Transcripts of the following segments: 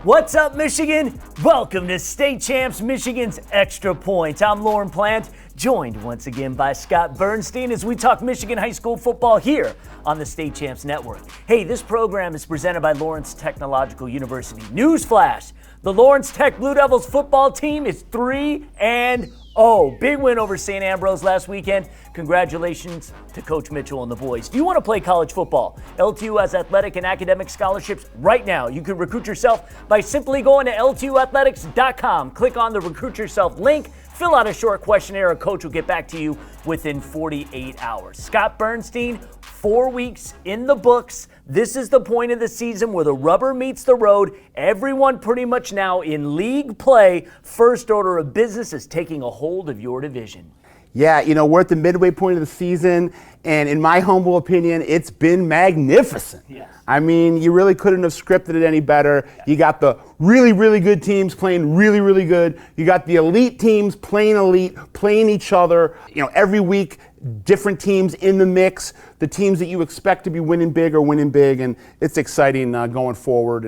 What's up, Michigan? Welcome to State Champs, Michigan's Extra Points. I'm Lorne Plant, joined once again by Scott Burnstein as we talk Michigan high school football here on the State Champs Network. Hey, this program is presented by Lawrence Technological University. Newsflash, the Lawrence Tech Blue Devils football team is 3-0. Big win over St. Ambrose last weekend. Congratulations to Coach Mitchell and the boys. Do you want to play college football? LTU has athletic and academic scholarships right now. You can recruit yourself by simply going to ltuathletics.com. Click on the Recruit Yourself link. Fill out a short questionnaire. A coach will get back to you within 48 hours. Scott Burnstein, 4 weeks in the books. This is the point of the season where the rubber meets the road. Everyone pretty much now in league play. First order of business is taking a hold of your division. Yeah, we're at the midway point of the season, and in my humble opinion, it's been magnificent. Yes. I mean, you really couldn't have scripted it any better. You got the really, really good teams playing really, really good. You got the elite teams playing elite, playing each other. Every week, different teams in the mix. The teams that you expect to be winning big are winning big, and it's exciting going forward.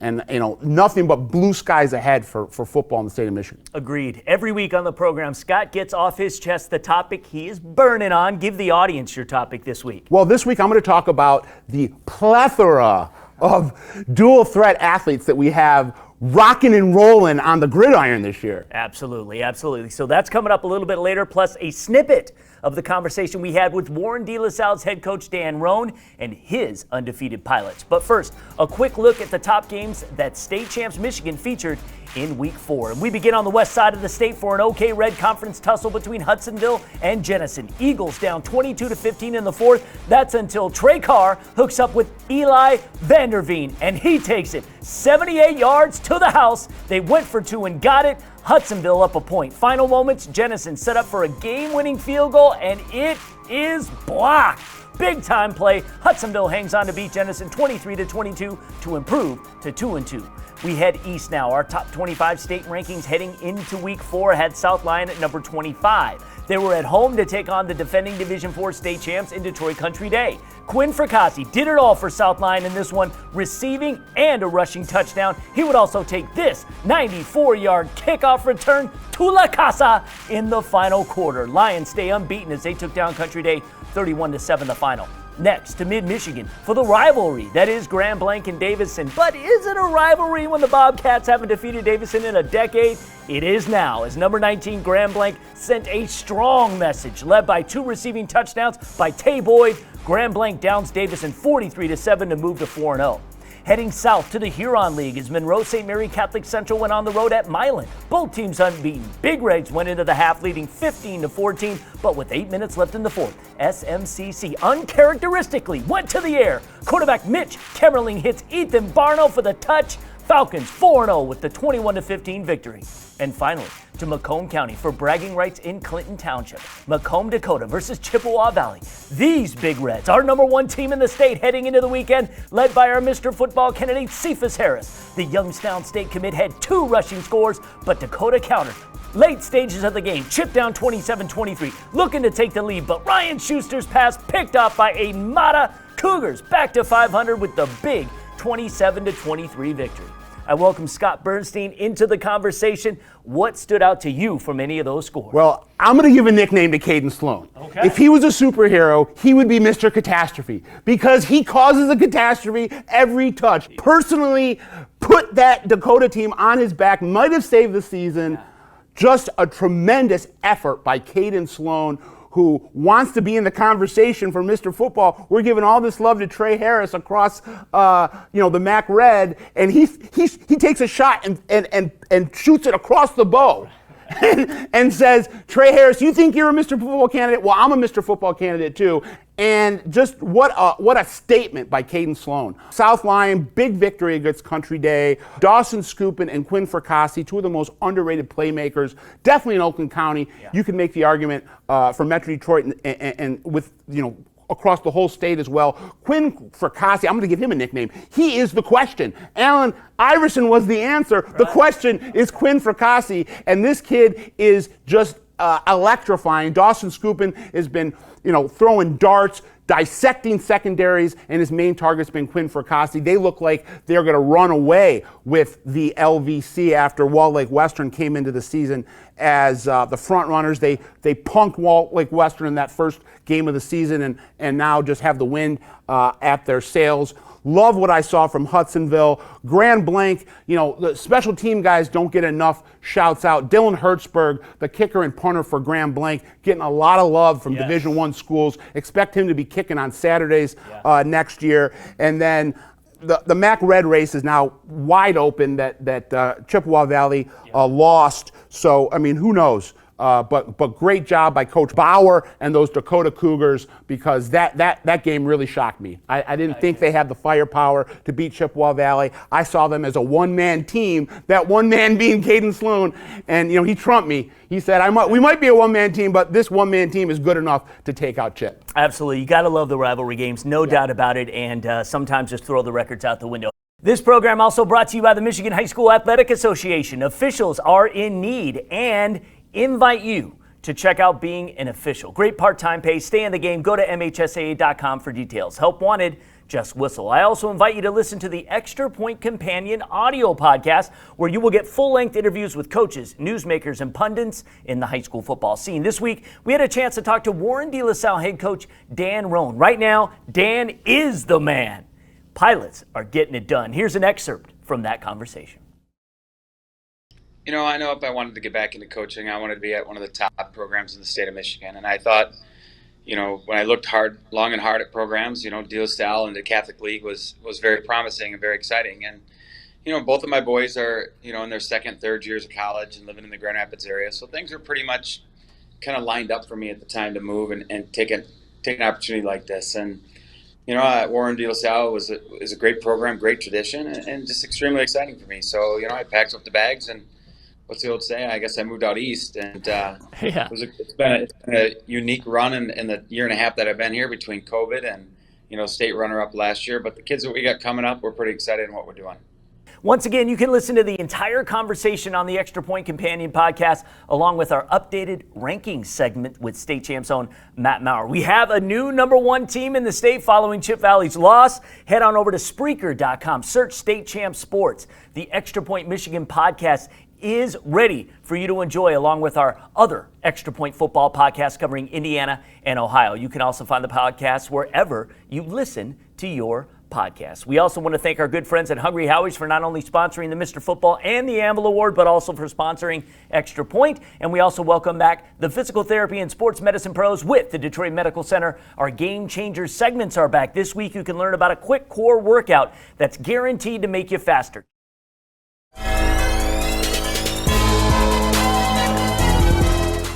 And nothing but blue skies ahead for football in the state of Michigan. Agreed. Every week on the program, Scott gets off his chest the topic he is burning on. Give the audience your topic this week. Well, this week I'm going to talk about the plethora of dual threat athletes that we have rocking and rolling on the gridiron this year. Absolutely, absolutely. So that's coming up a little bit later, plus a snippet of the conversation we had with Warren De La Salle's head coach Dan Roan and his undefeated Pilots. But first, a quick look at the top games that State Champs Michigan featured in Week 4. And we begin on the west side of the state for an OK Red Conference tussle between Hudsonville and Jenison. Eagles down 22-15 in the fourth. That's until Trey Carr hooks up with Eli Vanderveen, and he takes it 78 yards to the house. They went for two and got it. Hudsonville up a point. Final moments, Jenison set up for a game-winning field goal, and it is blocked. Big-time play. Hudsonville hangs on to beat Jenison 23-22 to improve to 2-2. We head east now. Our top 25 state rankings heading into Week 4 had South Lyon at number 25. They were at home to take on the defending Division IV state champs in Detroit Country Day. Quinn Fracassi did it all for South Lyon in this one, receiving and a rushing touchdown. He would also take this 94-yard kickoff return to La Casa in the final quarter. Lions stay unbeaten as they took down Country Day 31-7 the final. Next to Mid-Michigan for the rivalry. That is Grand Blanc and Davison. But is it a rivalry when the Bobcats haven't defeated Davison in a decade? It is now, as number 19 Grand Blanc sent a strong message, led by two receiving touchdowns by Tay Boyd. Grand Blanc downs Davison 43-7 to move to 4-0. Heading south to the Huron League as Monroe St. Mary Catholic Central went on the road at Milan. Both teams unbeaten. Big Reds went into the half leading 15-14, but with 8 minutes left in the fourth, SMCC uncharacteristically went to the air. Quarterback Mitch Kemmerling hits Ethan Barno for the touch. Falcons 4-0 with the 21-15 victory. And finally, to Macomb County for bragging rights in Clinton Township. Macomb, Dakota versus Chippewa Valley. These Big Reds, our number one team in the state heading into the weekend, led by our Mr. Football candidate Cephas Harris. The Youngstown State commit had two rushing scores, but Dakota countered. Late stages of the game, chipped down 27-23, looking to take the lead, but Ryan Schuster's pass picked off by a Mata. Cougars back to 500 with the big 27-23 victory. I welcome Scott Burnstein into the conversation. What stood out to you from any of those scores? Well, I'm going to give a nickname to Caden Sloan. Okay. If he was a superhero, he would be Mr. Catastrophe because he causes a catastrophe every touch. Personally, put that Dakota team on his back, might have saved the season. Yeah. Just a tremendous effort by Caden Sloan, who wants to be in the conversation for Mr. Football. We're giving all this love to Trey Harris across, the MAC Red, and he takes a shot and shoots it across the bow, and says, Trey Harris, you think you're a Mr. Football candidate? Well, I'm a Mr. Football candidate too. And just what a statement by Caden Sloan. South Lyon, big victory against Country Day. Dawson Skupin and Quinn Fracassi, two of the most underrated playmakers, definitely in Oakland County. Yeah. You can make the argument for Metro Detroit and with, across the whole state as well. Quinn Fracassi, I'm going to give him a nickname. He is the question. Allen Iverson was the answer. Right. The question is Quinn Fracassi, and this kid is just electrifying. Dawson Skupin has been throwing darts, dissecting secondaries, and his main target's been Quinn Fracassi. They look like they're going to run away with the LVC after Walled Lake Western came into the season as the front runners. They punked Walled Lake Western in that first game of the season and now just have the wind at their sails. Love what I saw from Hudsonville. Grand Blanc, the special team guys don't get enough shouts out. Dylan Hertzberg, the kicker and punter for Grand Blanc, getting a lot of love from Division I schools. Expect him to be kicking on Saturdays next year. And then the MAC Red race is now wide open that Chippewa Valley lost. So, who knows? But great job by Coach Bauer and those Dakota Cougars, because that game really shocked me. I didn't think they had the firepower to beat Chippewa Valley. I saw them as a one-man team, that one man being Caden Sloan, and he trumped me. He said, we might be a one-man team, but this one-man team is good enough to take out Chip. Absolutely. You got to love the rivalry games, no doubt about it, and sometimes just throw the records out the window. This program also brought to you by the Michigan High School Athletic Association. Officials are in need and invite you to check out being an official. Great part-time pay. Stay in the game. Go to MHSAA.com for details. Help wanted, just whistle. I also invite you to listen to the Extra Point Companion audio podcast, where you will get full-length interviews with coaches, newsmakers, and pundits in the high school football scene. This week, we had a chance to talk to Warren De La Salle head coach Dan Roan. Right now, Dan is the man. Pilots are getting it done. Here's an excerpt from that conversation. I know if I wanted to get back into coaching, I wanted to be at one of the top programs in the state of Michigan. And I thought, when I looked long and hard at programs, De La Salle and the Catholic League was very promising and very exciting. And, both of my boys are, in their second, third years of college and living in the Grand Rapids area. So things were pretty much kind of lined up for me at the time to move and take an opportunity like this. And, Warren De La Salle is a great program, great tradition, and just extremely exciting for me. So, I packed up the bags and, what's the old saying? I guess I moved out east, and it's been a unique run in the year and a half that I've been here, between COVID and state runner-up last year. But the kids that we got coming up, we're pretty excited in what we're doing. Once again, you can listen to the entire conversation on the Extra Point Companion podcast, along with our updated rankings segment with State Champs own Matt Maurer. We have a new #1 team in the state following Chip Valley's loss. Head on over to Spreaker.com. Search State Champs Sports. The Extra Point Michigan podcast is ready for you to enjoy, along with our other Extra Point football podcasts covering Indiana and Ohio. You can also find the podcast wherever you listen to your podcasts. We also want to thank our good friends at Hungry Howie's for not only sponsoring the Mr. Football and the Anvil Award, but also for sponsoring Extra Point. And we also welcome back the physical therapy and sports medicine pros with the Detroit Medical Center. Our Game Changers segments are back. This week you can learn about a quick core workout that's guaranteed to make you faster.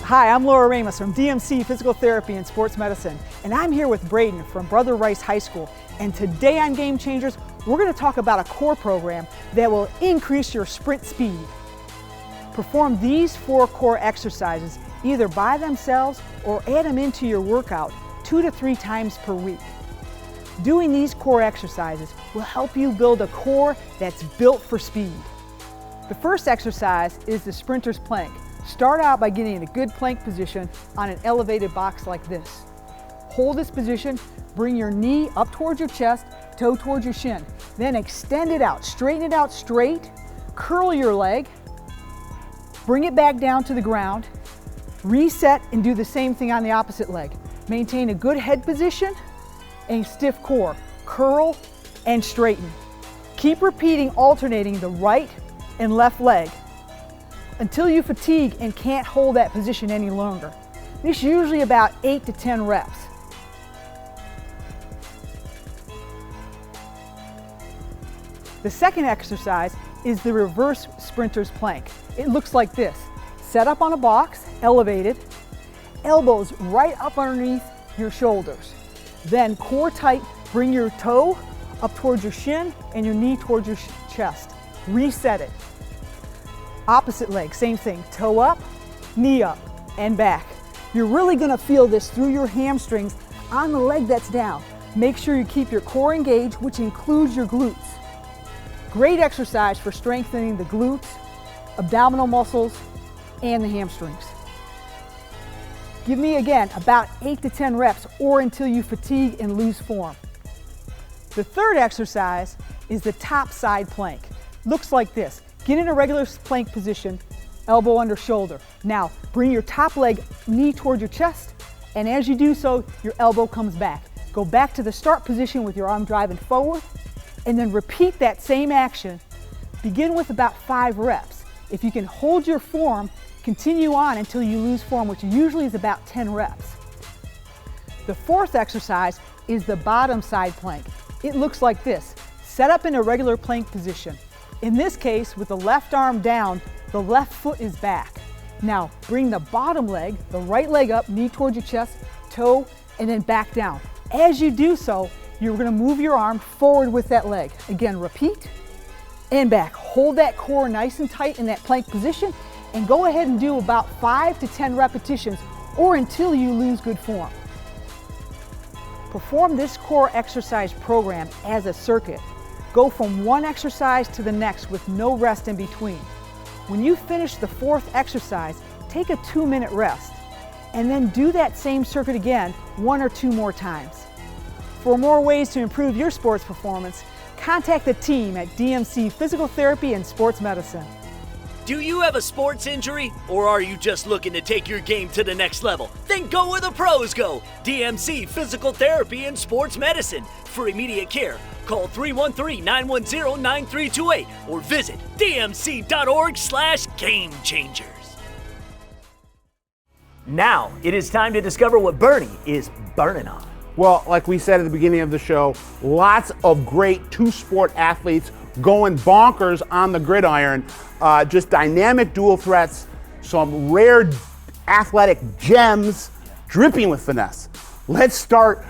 Hi, I'm Laura Ramos from DMC Physical Therapy and Sports Medicine, and I'm here with Braden from Brother Rice High School. And today on Game Changers, we're going to talk about a core program that will increase your sprint speed. Perform these 4 core exercises either by themselves or add them into your workout 2 to 3 times per week. Doing these core exercises will help you build a core that's built for speed. The first exercise is the sprinter's plank. Start out by getting in a good plank position on an elevated box like this. Hold this position, bring your knee up towards your chest, toe towards your shin. Then extend it out, straighten it out straight, curl your leg, bring it back down to the ground, reset and do the same thing on the opposite leg. Maintain a good head position and stiff core. Curl and straighten. Keep repeating, alternating the right and left leg until you fatigue and can't hold that position any longer. This is usually about 8 to 10 reps. The second exercise is the reverse sprinter's plank. It looks like this. Set up on a box, elevated, elbows right up underneath your shoulders. Then core tight, bring your toe up towards your shin and your knee towards your chest. Reset it. Opposite leg, same thing, toe up, knee up, and back. You're really gonna feel this through your hamstrings on the leg that's down. Make sure you keep your core engaged, which includes your glutes. Great exercise for strengthening the glutes, abdominal muscles, and the hamstrings. Give me again about 8 to 10 reps or until you fatigue and lose form. The third exercise is the top side plank. Looks like this. Get in a regular plank position, elbow under shoulder. Now bring your top leg, knee toward your chest, and as you do so, your elbow comes back. Go back to the start position with your arm driving forward, and then repeat that same action. Begin with about 5 reps. If you can hold your form, continue on until you lose form, which usually is about 10 reps. The fourth exercise is the bottom side plank. It looks like this. Set up in a regular plank position. In this case, with the left arm down, the left foot is back. Now, bring the bottom leg, the right leg up, knee towards your chest, toe, and then back down. As you do so, you're gonna move your arm forward with that leg. Again, repeat, and back. Hold that core nice and tight in that plank position, and go ahead and do about 5 to 10 repetitions, or until you lose good form. Perform this core exercise program as a circuit. Go from one exercise to the next with no rest in between. When you finish the fourth exercise, take a 2-minute rest, and then do that same circuit again 1 or 2 more times. For more ways to improve your sports performance, contact the team at DMC Physical Therapy and Sports Medicine. Do you have a sports injury, or are you just looking to take your game to the next level? Then go where the pros go. DMC Physical Therapy and Sports Medicine. For immediate care, call 313-910-9328 or visit dmc.org/gamechangers. Now it is time to discover what Bernie is burning on. Well, like we said at the beginning of the show, lots of great two-sport athletes going bonkers on the gridiron. Just dynamic dual threats, some rare athletic gems dripping with finesse. Let's start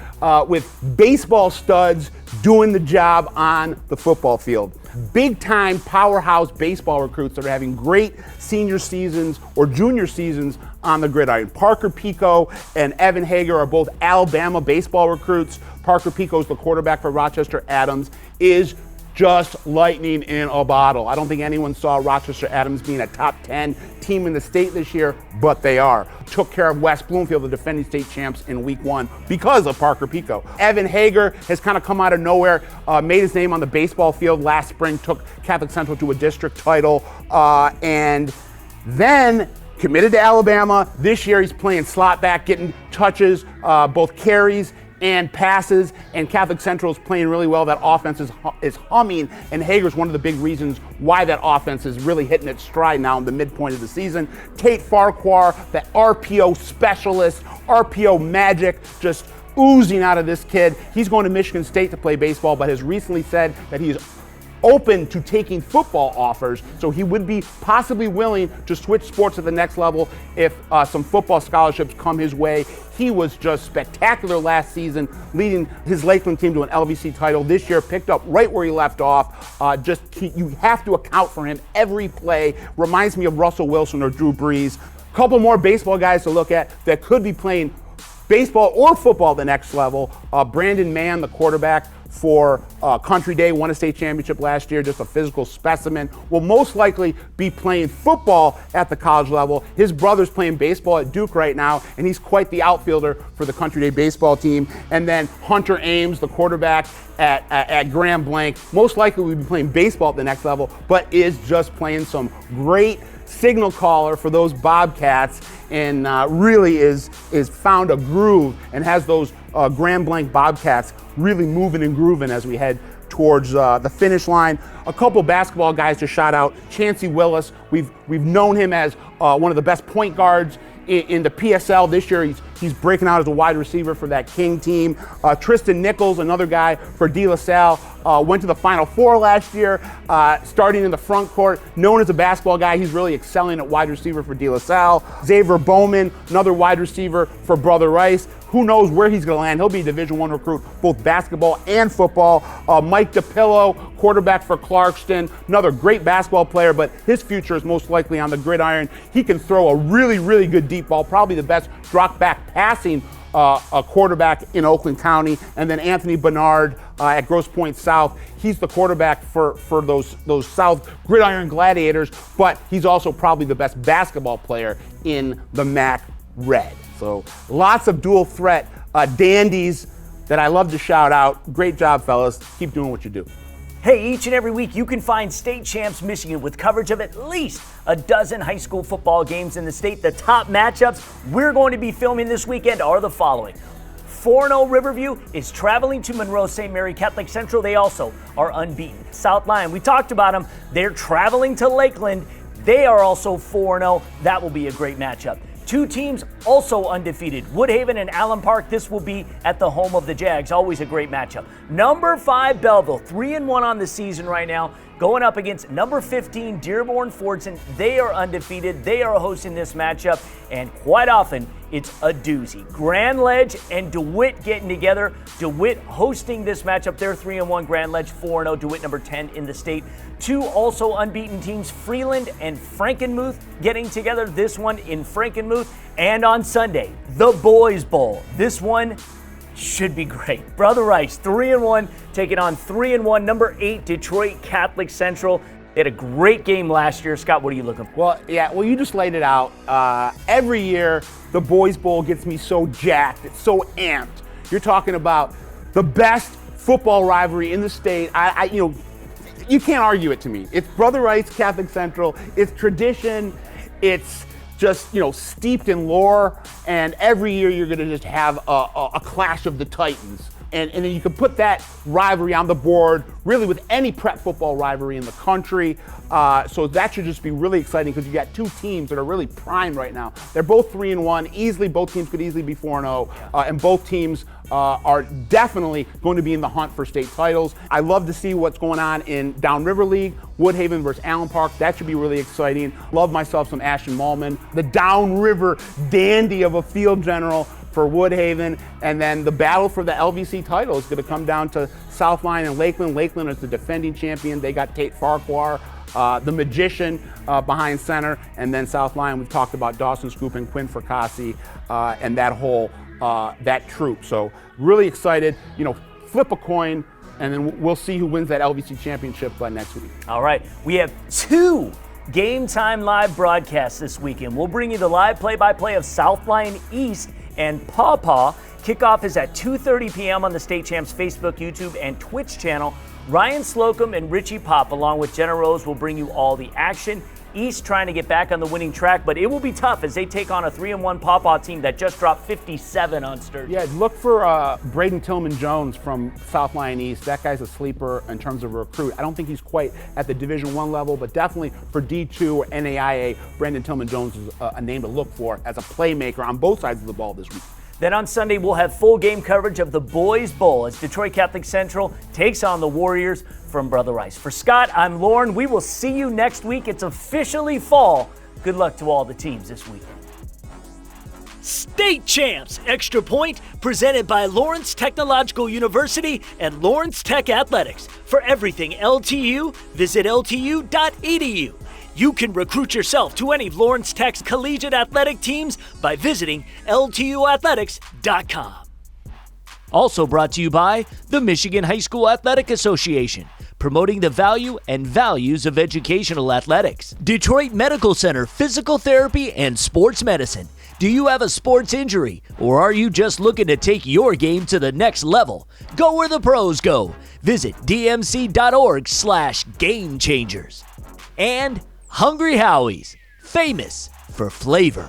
with baseball studs doing the job on the football field. Big-time powerhouse baseball recruits that are having great senior seasons or junior seasons on the gridiron. Parker Pico and Evan Hager are both Alabama baseball recruits. Parker Pico is the quarterback for Rochester Adams, is just lightning in a bottle. I don't think anyone saw Rochester Adams being a top 10 team in the state this year, but they are. Took care of West Bloomfield, the defending state champs, in week 1 because of Parker Pico. Evan Hager has kind of come out of nowhere, made his name on the baseball field last spring, took Catholic Central to a district title, and then committed to Alabama. This year he's playing slot back, getting touches, both carries and passes, and Catholic Central is playing really well. That offense is humming, and Hager's one of the big reasons why that offense is really hitting its stride now in the midpoint of the season. Tate Farquhar, the RPO specialist, RPO magic, just oozing out of this kid. He's going to Michigan State to play baseball, but has recently said that he is open to taking football offers, so he would be possibly willing to switch sports at the next level if some football scholarships come his way. He was just spectacular last season, leading his Lakeland team to an LVC title. This year, picked up right where he left off. You have to account for him every play. Reminds me of Russell Wilson or Drew Brees. A couple more baseball guys to look at that could be playing baseball or football at the next level. Brandon Mann, the quarterback for Country Day, won a state championship last year, just a physical specimen, will most likely be playing football at the college level. His brother's playing baseball at Duke right now, and he's quite the outfielder for the Country Day baseball team. And then Hunter Ames, the quarterback at Grand Blanc, most likely will be playing baseball at the next level, but is just playing some great signal caller for those Bobcats, and really is found a groove and has those Grand Blanc Bobcats really moving and grooving as we head towards the finish line. A couple basketball guys to shout out. Chancey Willis, we've known him as one of the best point guards in the PSL. This year he's breaking out as a wide receiver for that King team. Tristan Nichols, another guy for De La Salle, went to the Final Four last year, starting in the front court. Known as a basketball guy, he's really excelling at wide receiver for De La Salle. Xavier Bowman, another wide receiver for Brother Rice. Who knows where he's going to land? He'll be a Division I recruit, both basketball and football. Mike DePillo, quarterback for Clarkston, another great basketball player, but his future is most likely on the gridiron. He can throw a really, really good deep ball, probably the best drop back passing a quarterback in Oakland County. And then Anthony Bernard at Grosse Pointe South. He's the quarterback for those South Gridiron Gladiators, but he's also probably the best basketball player in the MAC Red. So lots of dual threat dandies that I love to shout out. Great job, fellas. Keep doing what you do. Hey, each and every week you can find State Champs Michigan with coverage of at least a dozen high school football games in the state. The top matchups we're going to be filming this weekend are the following. 4-0 Riverview is traveling to Monroe St. Mary Catholic Central. They also are unbeaten. South Lyon, we talked about them. They're traveling to Lakeland. They are also 4-0. That will be a great matchup. Two teams also undefeated, Woodhaven and Allen Park. This will be at the home of the Jags. Always a great matchup. Number 5 Belleville, 3-1 on the season right now, going up against number 15 Dearborn Fordson. They are undefeated. They are hosting this matchup, and quite often it's a doozy. Grand Ledge and DeWitt getting together. DeWitt hosting this matchup. They're 3-1. Grand Ledge 4-0. DeWitt number 10 in the state. Two also unbeaten teams, Freeland and Frankenmuth, getting together. This one in Frankenmuth. And on Sunday, the Boys Bowl. This one should be great. Brother Rice, 3-1, taking on 3-1, number 8 Detroit Catholic Central. They had a great game last year. Scott, what are you looking for? Well, you just laid it out. Every year, the Boys Bowl gets me so jacked. It's so amped. You're talking about the best football rivalry in the state. You can't argue it to me. It's Brother Rice Catholic Central. It's tradition. It's just, steeped in lore. And every year you're going to just have a clash of the Titans. And then you can put that rivalry on the board really with any prep football rivalry in the country. So that should just be really exciting because you got two teams that are really primed right now. They're both 3-1. Both teams could easily be 4-0. And both teams are definitely going to be in the hunt for state titles. I love to see what's going on in Downriver League, Woodhaven versus Allen Park. That should be really exciting. Love myself some Ashton Mallman, the Downriver dandy of a field general for Woodhaven. And then the battle for the LVC title is going to come down to South Lyon and Lakeland. Lakeland is the defending champion. They got Tate Farquhar, the magician, behind center. And then South Lyon, we've talked about Dawson Scoop and Quinn Fracassi and that whole that troop. So really excited. Flip a coin, and then we'll see who wins that LVC championship next week. All right. We have 2 Game Time live broadcasts this weekend. We'll bring you the live play-by-play of South Lyon East and Paw Paw. Kickoff is at 2:30 p.m. on the State Champs Facebook, YouTube, and Twitch channel. Ryan Slocum and Richie Pop, along with Jenna Rose, will bring you all the action. East trying to get back on the winning track, but it will be tough as they take on a 3-1 Paw Paw team that just dropped 57 on Sturgeon. Yeah, look for Braden Tillman-Jones from South Lyon East. That guy's a sleeper in terms of a recruit. I don't think he's quite at the Division I level, but definitely for D2 or NAIA, Brandon Tillman-Jones is a name to look for as a playmaker on both sides of the ball this week. Then on Sunday, we'll have full game coverage of the Boys Bowl as Detroit Catholic Central takes on the Warriors from Brother Rice. For Scott, I'm Lorne. We will see you next week. It's officially fall. Good luck to all the teams this weekend. State Champs Extra Point, presented by Lawrence Technological University and Lawrence Tech Athletics. For everything LTU, visit ltu.edu. You can recruit yourself to any of Lawrence Tech's collegiate athletic teams by visiting ltuathletics.com. Also brought to you by the Michigan High School Athletic Association, promoting the value and values of educational athletics. Detroit Medical Center Physical Therapy and Sports Medicine. Do you have a sports injury, or are you just looking to take your game to the next level? Go where the pros go. Visit dmc.org/gamechangers. And Hungry Howie's, famous for flavor.